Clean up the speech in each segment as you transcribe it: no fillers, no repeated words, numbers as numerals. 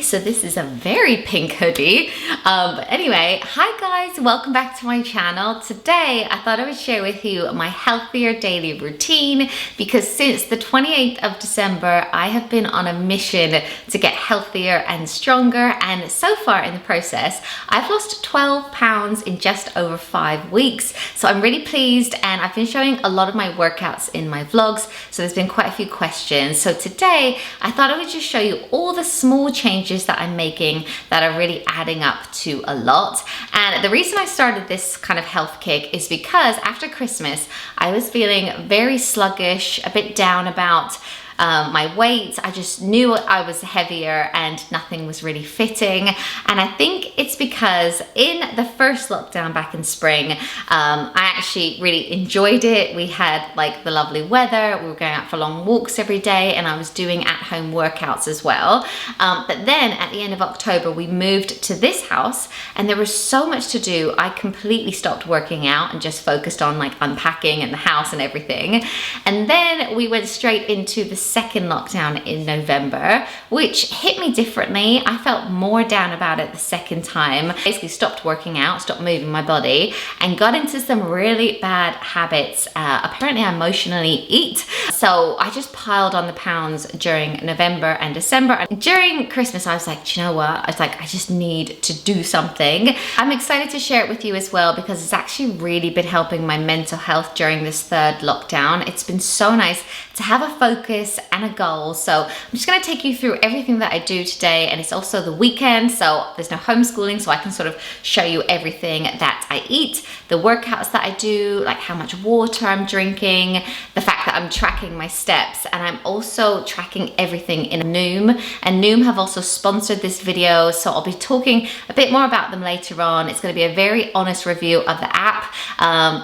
So this is a very pink hoodie. But anyway, hi guys, welcome back to my channel. Today, I thought I would share with you my healthier daily routine because since the 28th of December, I have been on a mission to get healthier and stronger. And so far in the process, I've lost 12 pounds in just over 5 weeks. So I'm really pleased, and I've been showing a lot of my workouts in my vlogs. So there's been quite a few questions. So today, I thought I would just show you all the small changes that I'm making that are really adding up to a lot. And the reason I started this kind of health kick is because after Christmas, I was feeling very sluggish, a bit down about my weight. I just knew I was heavier and nothing was really fitting. And I think it's because in the first lockdown back in spring, I actually really enjoyed it. We had like the lovely weather. We were going out for long walks every day, and I was doing at-home workouts as well. But then at the end of October, we moved to this house and there was so much to do. I completely stopped working out and just focused on like unpacking and the house and everything. And then we went straight into the second lockdown in November, which hit me differently. I felt more down about it the second time. Basically stopped working out, stopped moving my body, and got into some really bad habits. Apparently I emotionally eat. So I just piled on the pounds during November and December. And during Christmas, I was like, do you know what? I was like, I just need to do something. I'm excited to share it with you as well because it's actually really been helping my mental health during this third lockdown. It's been so nice to have a focus and a goal. So I'm just going to take you through everything that I do today, and it's also the weekend, so there's no homeschooling, so I can sort of show you everything that I eat, the workouts that I do, like how much water I'm drinking, the fact that I'm tracking my steps, and I'm also tracking everything in Noom. And Noom have also sponsored this video, so I'll be talking a bit more about them later on. It's going to be a very honest review of the app,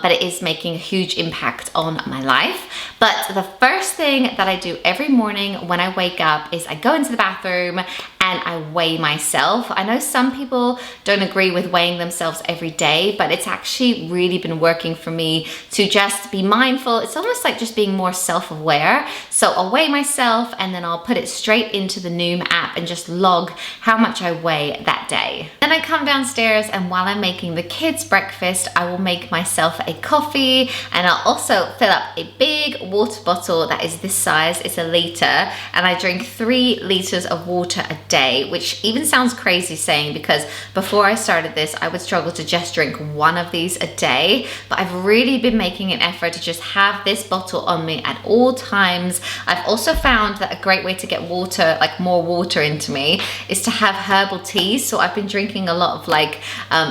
but it is making a huge impact on my life. But the first thing that I do every morning when I wake up is I go into the bathroom and I weigh myself. I know some people don't agree with weighing themselves every day, but it's actually really been working for me to just be mindful. It's almost like just being more self-aware. So I'll weigh myself and then I'll put it straight into the Noom app and just log how much I weigh that day. Then I come downstairs, and while I'm making the kids breakfast, I will make myself a coffee, and I'll also fill up a big water bottle that is this size. It's a litre, and I drink 3 litres of water a day, which even sounds crazy saying because before I started this, I would struggle to just drink 1 of these a day, but I've really been making an effort to just have this bottle on me at all times. I've also found that a great way to get water, like more water into me, is to have herbal teas. So I've been drinking a lot of like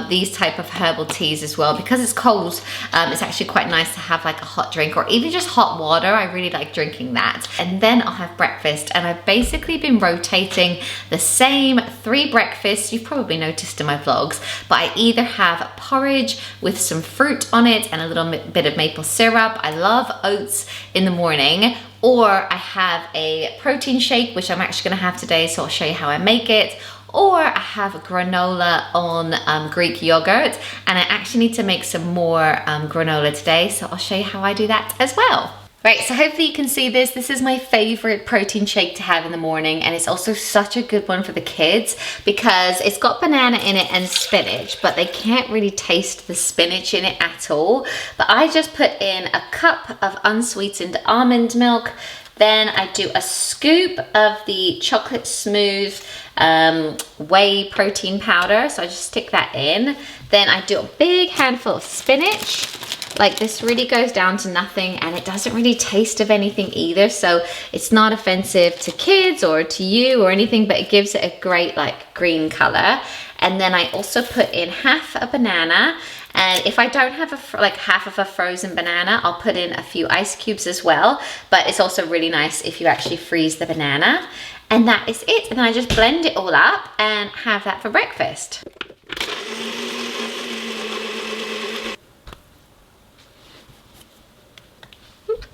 these type of herbal teas as well. Because it's cold, it's actually quite nice to have like a hot drink or even just hot water. I really like drinking that. And then I'll have breakfast, and I've basically been rotating the same 3 breakfasts. You've probably noticed in my vlogs, but I either have porridge with some fruit on it and a little bit of maple syrup. I love oats in the morning. Or I have a protein shake, which I'm actually gonna have today, so I'll show you how I make it. Or I have granola on Greek yogurt, and I actually need to make some more granola today, so I'll show you how I do that as well. Right, so hopefully you can see this. This is my favorite protein shake to have in the morning, and it's also such a good one for the kids because it's got banana in it and spinach, but they can't really taste the spinach in it at all. But I just put in a cup of unsweetened almond milk. Then I do a scoop of the chocolate smooth whey protein powder. So I just stick that in. Then I do a big handful of spinach. Like this really goes down to nothing, and it doesn't really taste of anything either. So it's not offensive to kids or to you or anything, but it gives it a great like green color. And then I also put in half a banana. And if I don't have like half of a frozen banana, I'll put in a few ice cubes as well. But it's also really nice if you actually freeze the banana. And that is it. And then I just blend it all up and have that for breakfast.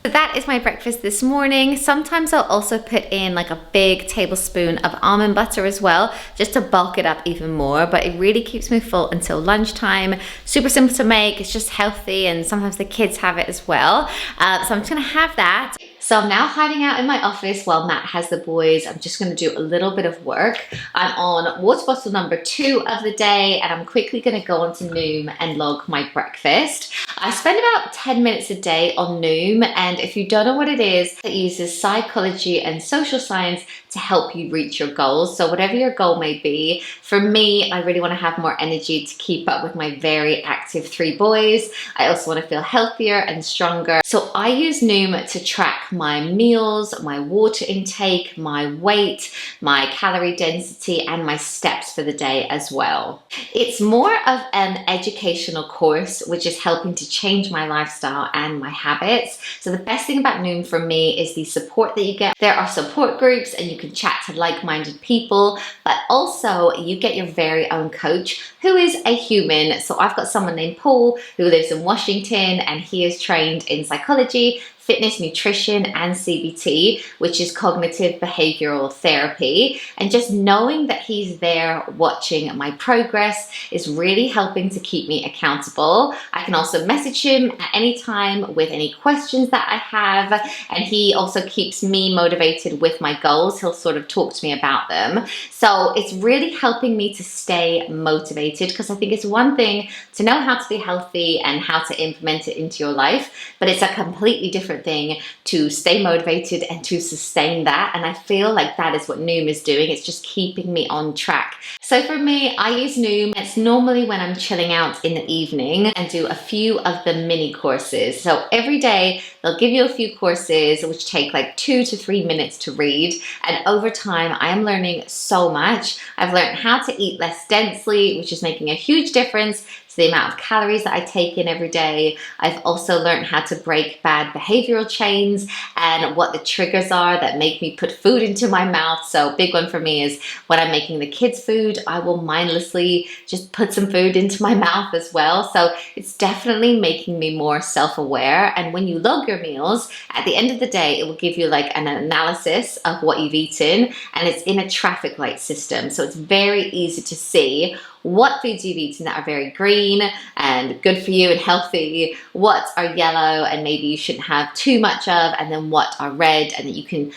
So that is my breakfast this morning. Sometimes I'll also put in like a big tablespoon of almond butter as well, just to bulk it up even more, but it really keeps me full until lunchtime. Super simple to make, it's just healthy, and sometimes the kids have it as well. So I'm just gonna have that. So I'm now hiding out in my office while Matt has the boys. I'm just going to do a little bit of work. I'm on water bottle number 2 of the day, and I'm quickly going to go onto Noom and log my breakfast. I spend about 10 minutes a day on Noom, and if you don't know what it is, it uses psychology and social science to help you reach your goals. So whatever your goal may be, for me, I really want to have more energy to keep up with my very active 3 boys. I also want to feel healthier and stronger. So I use Noom to track my meals, my water intake, my weight, my calorie density, and my steps for the day as well. It's more of an educational course, which is helping to change my lifestyle and my habits. So the best thing about Noom for me is the support that you get. There are support groups and you can chat to like-minded people, but also you get your very own coach who is a human. So I've got someone named Paul who lives in Washington, and he is trained in psychology, fitness, nutrition, and CBT, which is cognitive behavioral therapy. And just knowing that he's there watching my progress is really helping to keep me accountable. I can also message him at any time with any questions that I have, and he also keeps me motivated with my goals. He'll sort of talk to me about them. So it's really helping me to stay motivated, because I think it's one thing to know how to be healthy and how to implement it into your life, but it's a completely different thing to stay motivated and to sustain that. And I feel like that is what Noom is doing. It's just keeping me on track. So for me, I use Noom. It's normally when I'm chilling out in the evening and do a few of the mini courses. So every day they'll give you a few courses which take like 2 to 3 minutes to read. And over time, I am learning so much. I've learned how to eat less densely, which is making a huge difference to the amount of calories that I take in every day. I've also learned how to break bad behavioral chains and what the triggers are that make me put food into my mouth. So a big one for me is when I'm making the kids food, I will mindlessly just put some food into my mouth as well. So it's definitely making me more self-aware. And when you log your meals, at the end of the day, it will give you like an analysis of what you've eaten, and it's in a traffic light system. So it's very easy to see what foods you've eaten that are very green and good for you and healthy, what are yellow and maybe you shouldn't have too much of, and then what are red and that you can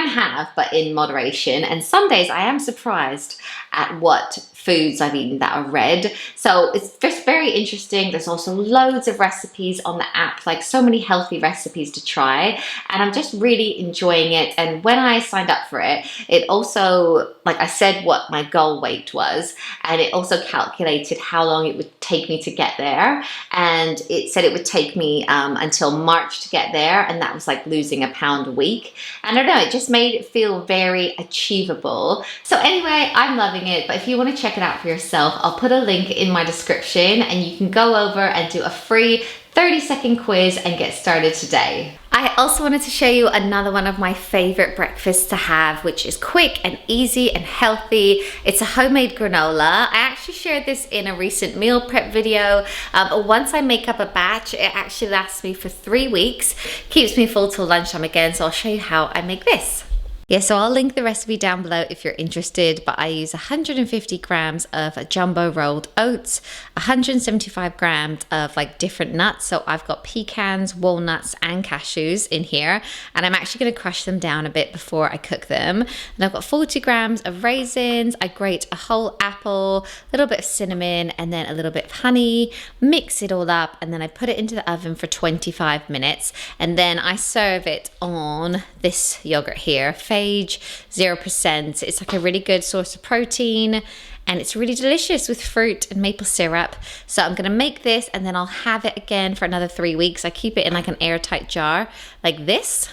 have, but in moderation. And some days I am surprised at what foods I've eaten that are red. So it's just very interesting. There's also loads of recipes on the app, like so many healthy recipes to try, and I'm just really enjoying it. And when I signed up for it, it also, like I said, what my goal weight was, and it also calculated how long it would take me to get there, and it said it would take me until March to get there, and that was like losing a pound a week. And I don't know, it just made it feel very achievable. So anyway, I'm loving it, but if you want to check it out for yourself, I'll put a link in my description and you can go over and do a free 30-second quiz and get started today. I also wanted to show you another one of my favorite breakfasts to have, which is quick and easy and healthy. It's a homemade granola. I actually shared this in a recent meal prep video. Once I make up a batch, it actually lasts me for 3 weeks, keeps me full till lunchtime again. So I'll show you how I make this. Yeah, so I'll link the recipe down below if you're interested, but I use 150 grams of jumbo rolled oats, 175 grams of like different nuts. So I've got pecans, walnuts, and cashews in here, and I'm actually going to crush them down a bit before I cook them. And I've got 40 grams of raisins. I grate a whole apple, a little bit of cinnamon, and then a little bit of honey, mix it all up, and then I put it into the oven for 25 minutes. And then I serve it on this yogurt here, 0%. It's like a really good source of protein, and it's really delicious with fruit and maple syrup. So I'm gonna make this and then I'll have it again for another 3 weeks. I keep it in like an airtight jar like this.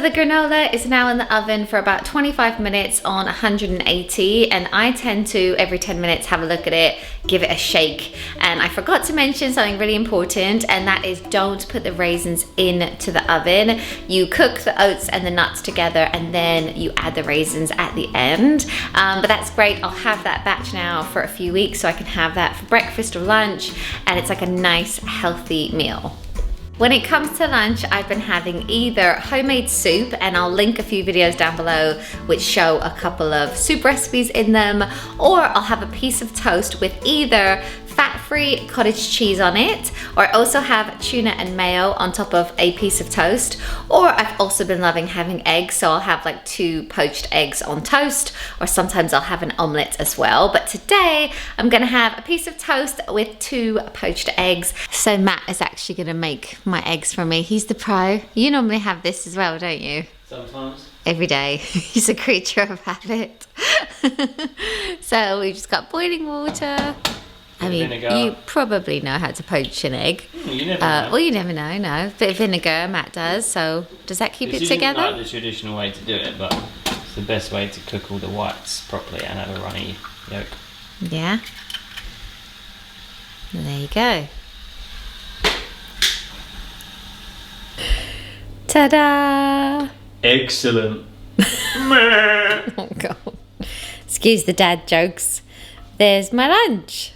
the granola is now in the oven for about 25 minutes on 180, and I tend to every 10 minutes have a look at it, give it a shake. And I forgot to mention something really important, and that is don't put the raisins into the oven. You cook the oats and the nuts together and then you add the raisins at the end. But that's great. I'll have that batch now for a few weeks so I can have that for breakfast or lunch, and it's like a nice healthy meal. When it comes to lunch, I've been having either homemade soup, and I'll link a few videos down below which show a couple of soup recipes in them, or I'll have a piece of toast with either fat-free cottage cheese on it, or I also have tuna and mayo on top of a piece of toast, or I've also been loving having eggs, so I'll have like 2 poached eggs on toast, or sometimes I'll have an omelette as well. But today I'm gonna have a piece of toast with 2 poached eggs. So Matt is actually gonna make my eggs for me. He's the pro. You normally have this as well, don't you? Sometimes. Every day. He's a creature of habit. So we just got boiling water. I mean, vinegar. You probably know how to poach an egg. You never know. Well, you never know, no. Bit of vinegar, Matt does, so does that keep it together? This isn't like the traditional way to do it, but it's the best way to cook all the whites properly and have a runny yolk. Yeah. There you go. Ta-da! Excellent. Oh, God. Excuse the dad jokes. There's my lunch.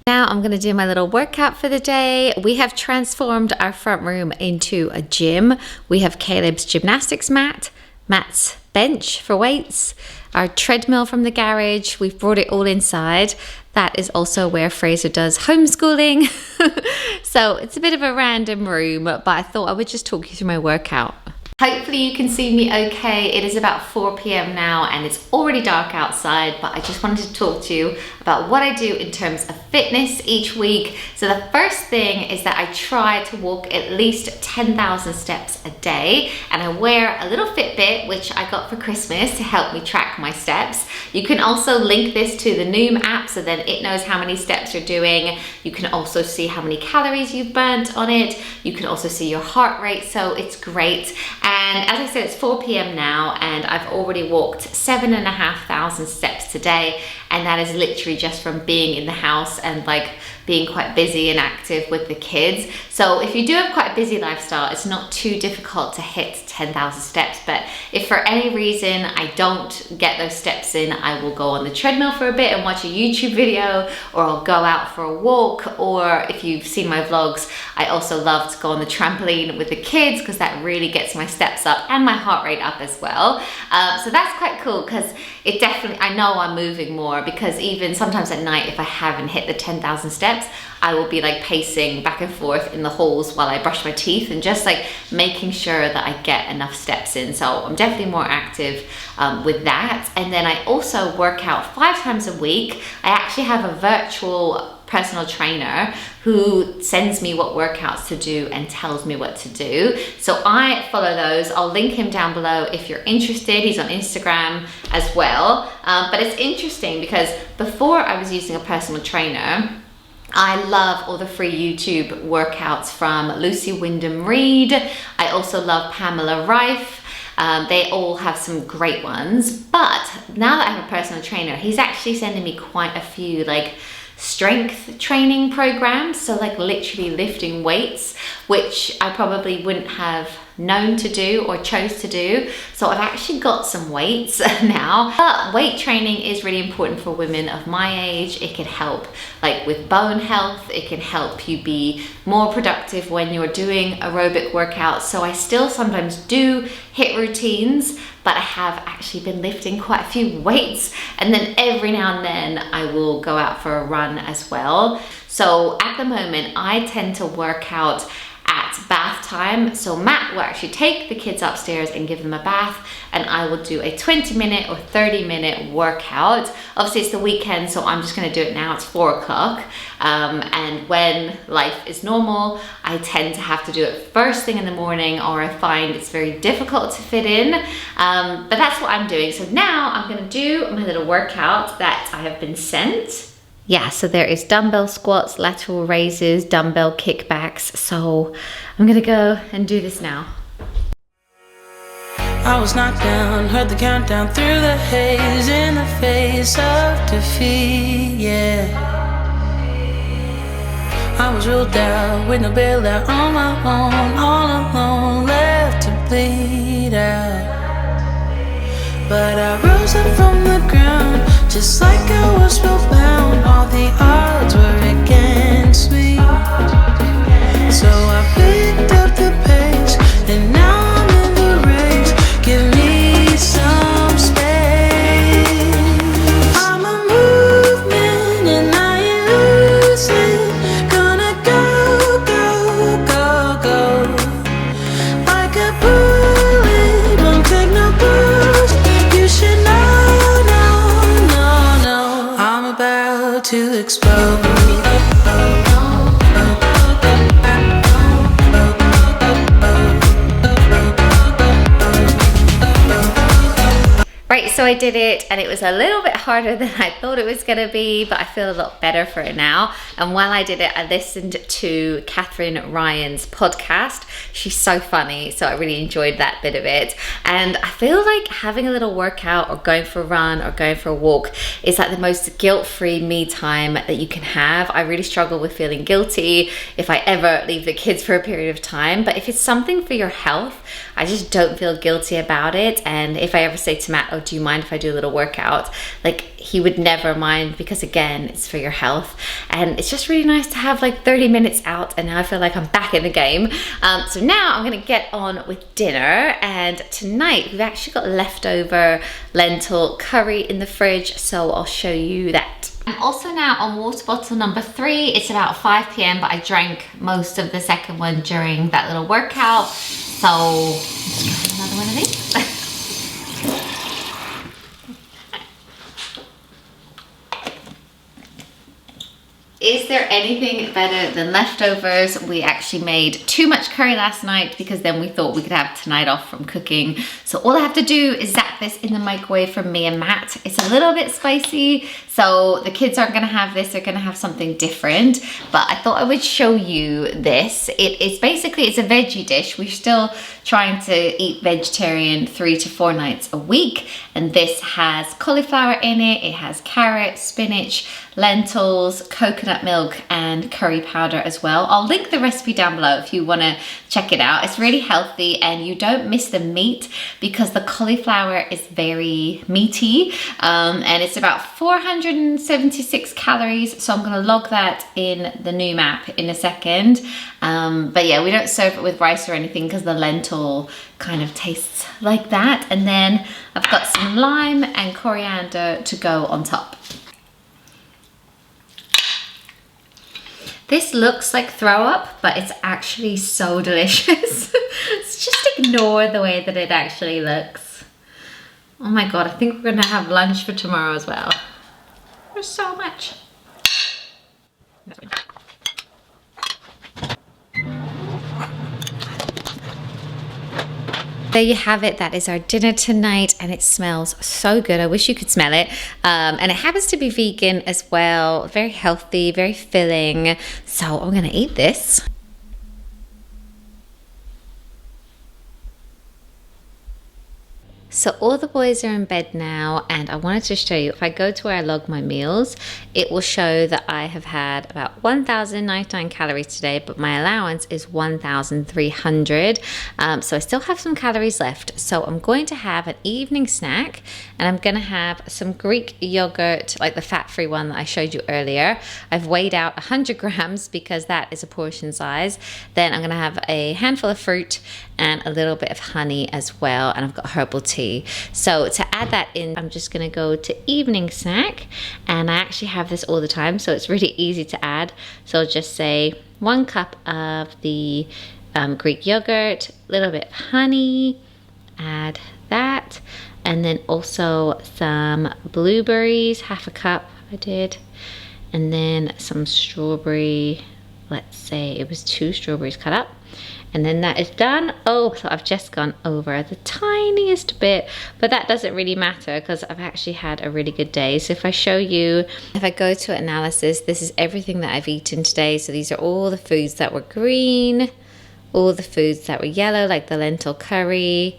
Now I'm gonna do my little workout for the day. We have transformed our front room into a gym. We have Caleb's gymnastics mat, Matt's bench for weights, our treadmill from the garage. We've brought it all inside. That is also where Fraser does homeschooling. So it's a bit of a random room, but I thought I would just talk you through my workout. Hopefully you can see me okay. It is about 4 p.m. now and it's already dark outside, but I just wanted to talk to you about what I do in terms of fitness each week. So the first thing is that I try to walk at least 10,000 steps a day, and I wear a little Fitbit, which I got for Christmas to help me track my steps. You can also link this to the Noom app so then it knows how many steps you're doing. You can also see how many calories you've burnt on it. You can also see your heart rate, so it's great. And as I said, it's 4 p.m. now and I've already walked 7,500 steps today, and that is literally just from being in the house and like being quite busy and active with the kids. So if you do have quite a busy lifestyle, it's not too difficult to hit 10,000 steps. But if for any reason I don't get those steps in, I will go on the treadmill for a bit and watch a YouTube video, or I'll go out for a walk, or if you've seen my vlogs, I also love to go on the trampoline with the kids because that really gets my steps up and my heart rate up as well. So that's quite cool because it definitely, I know I'm moving more, because even sometimes at night if I haven't hit the 10,000 steps, I will be like pacing back and forth in the halls while I brush my teeth and just like making sure that I get enough steps in. So I'm definitely more active with that. And then I also work out 5 times a week. I actually have a virtual personal trainer who sends me what workouts to do and tells me what to do. So I follow those. I'll link him down below if you're interested. He's on Instagram as well. But it's interesting because before I was using a personal trainer, I love all the free YouTube workouts from Lucy Wyndham Reed. I also love Pamela Rife. They all have some great ones. But now that I have a personal trainer, he's actually sending me quite a few like strength training programs, so like literally lifting weights, which I probably wouldn't have known to do or chose to do. So I've actually got some weights now. But weight training is really important for women of my age. It can help like with bone health. It can help you be more productive when you're doing aerobic workouts. So I still sometimes do HIIT routines, but I have actually been lifting quite a few weights, and then every now and then I will go out for a run as well. So at the moment I tend to work out at bath time. So Matt will actually take the kids upstairs and give them a bath, and I will do a 20-minute or 30-minute workout. Obviously it's the weekend, so I'm just gonna do it now. It's 4 o'clock. And when life is normal, I tend to have to do it first thing in the morning, or I find it's very difficult to fit in. But that's what I'm doing. So now I'm gonna do my little workout that I have been sent. Yeah, so there is dumbbell squats, lateral raises, dumbbell kickbacks. So I'm gonna go and do this now. I was knocked down, heard the countdown through the haze, in the face of defeat, yeah. I was ruled out with no bailout, on my own, all alone, left to bleed out. But I rose up from the ground, just like I was spellbound. All the odds were against me, so I picked up the pace, and now I'm in the race. Give me some space. I'm a movement and I ain't losing. Gonna go, go, go, go. Like a bullet, won't take no boost. You should know, no, no, no. I'm about to explode. Right, so I did it and it was a little bit harder than I thought it was gonna be, but I feel a lot better for it now. And while I did it, I listened to Catherine Ryan's podcast. She's so funny, so I really enjoyed that bit of it. And I feel like having a little workout or going for a run or going for a walk is like the most guilt-free me time that you can have. I really struggle with feeling guilty if I ever leave the kids for a period of time, but if it's something for your health, I just don't feel guilty about it. And if I ever say to Matt, oh, do you mind if I do a little workout? Like, he would never mind, because again, it's for your health. And it's just really nice to have like 30 minutes out, and now I feel like I'm back in the game. So now I'm gonna get on with dinner, and tonight we've actually got leftover lentil curry in the fridge, so I'll show you that. I'm also now on water bottle number 3. It's about 5 p.m, but I drank most of the second one during that little workout. So let's try another one of these. Is there anything better than leftovers? We actually made too much curry last night because then we thought we could have tonight off from cooking. So all I have to do is zap this in the microwave for me and Matt. It's a little bit spicy, so the kids aren't gonna have this, they're gonna have something different. But I thought I would show you this. It's a veggie dish. We're still trying to eat vegetarian 3 to 4 nights a week. And this has cauliflower in it. It has carrots, spinach, lentils, coconut milk, and curry powder as well. I'll link the recipe down below if you want to check it out. It's really healthy, and you don't miss the meat because the cauliflower is very meaty, and it's about 476 calories. So I'm going to log that in the Noom app in a second. But yeah, we don't serve it with rice or anything because the lentil kind of tastes like that. And then I've got some lime and coriander to go on top. This looks like throw up, but it's actually so delicious. Just ignore the way that it actually looks. Oh my God, I think we're gonna have lunch for tomorrow as well. There's so much. There you have it. That is our dinner tonight, and it smells so good. I wish you could smell it. And it happens to be vegan as well. Very healthy, very filling. So I'm gonna eat this. So all the boys are in bed now, and I wanted to show you, if I go to where I log my meals, it will show that I have had about 1,099 calories today, but my allowance is 1,300. So I still have some calories left. So I'm going to have an evening snack, and I'm gonna have some Greek yogurt, like the fat-free one that I showed you earlier. I've weighed out 100 grams because that is a portion size. Then I'm gonna have a handful of fruit and a little bit of honey as well, and I've got herbal tea. So to add that in, I'm just gonna go to evening snack, and I actually have this all the time, so it's really easy to add. So I'll just say 1 cup of the Greek yogurt, a little bit of honey, add that, and then also some blueberries, half a cup I did, and then some strawberry, let's say it was 2 strawberries cut up. And then that is done. Oh, so I've just gone over the tiniest bit, but that doesn't really matter because I've actually had a really good day. So if I show you, if I go to analysis, this is everything that I've eaten today. So these are all the foods that were green, all the foods that were yellow, like the lentil curry,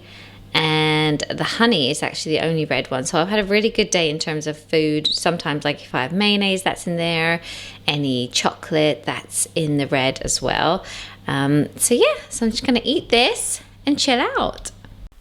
and the honey is actually the only red one. So I've had a really good day in terms of food. Sometimes, like if I have mayonnaise, that's in there, any chocolate, that's in the red as well. So yeah, so I'm just gonna eat this and chill out.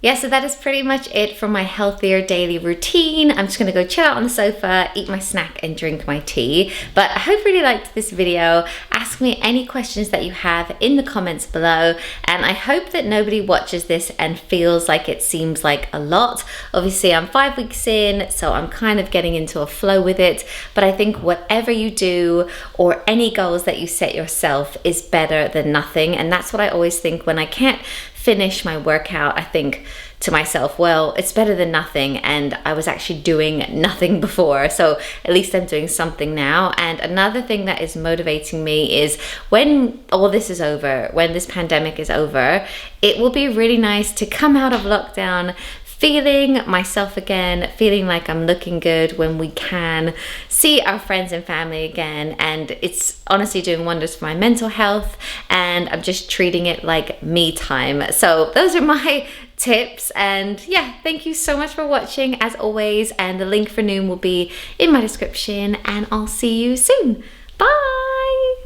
Yeah, so that is pretty much it for my healthier daily routine. I'm just gonna go chill out on the sofa, eat my snack and drink my tea. But I hope you really liked this video. Ask me any questions that you have in the comments below. And I hope that nobody watches this and feels like it seems like a lot. Obviously, I'm 5 weeks in, so I'm kind of getting into a flow with it. But I think whatever you do or any goals that you set yourself is better than nothing. And that's what I always think when I can't finish my workout. I think to myself, well, it's better than nothing, and I was actually doing nothing before, so at least I'm doing something now. And another thing that is motivating me is when all this is over, when this pandemic is over, it will be really nice to come out of lockdown feeling myself again, feeling like I'm looking good, when we can see our friends and family again. And it's honestly doing wonders for my mental health, and I'm just treating it like me time. So those are my tips, and yeah, thank you so much for watching as always, and the link for Noom will be in my description, and I'll see you soon. Bye.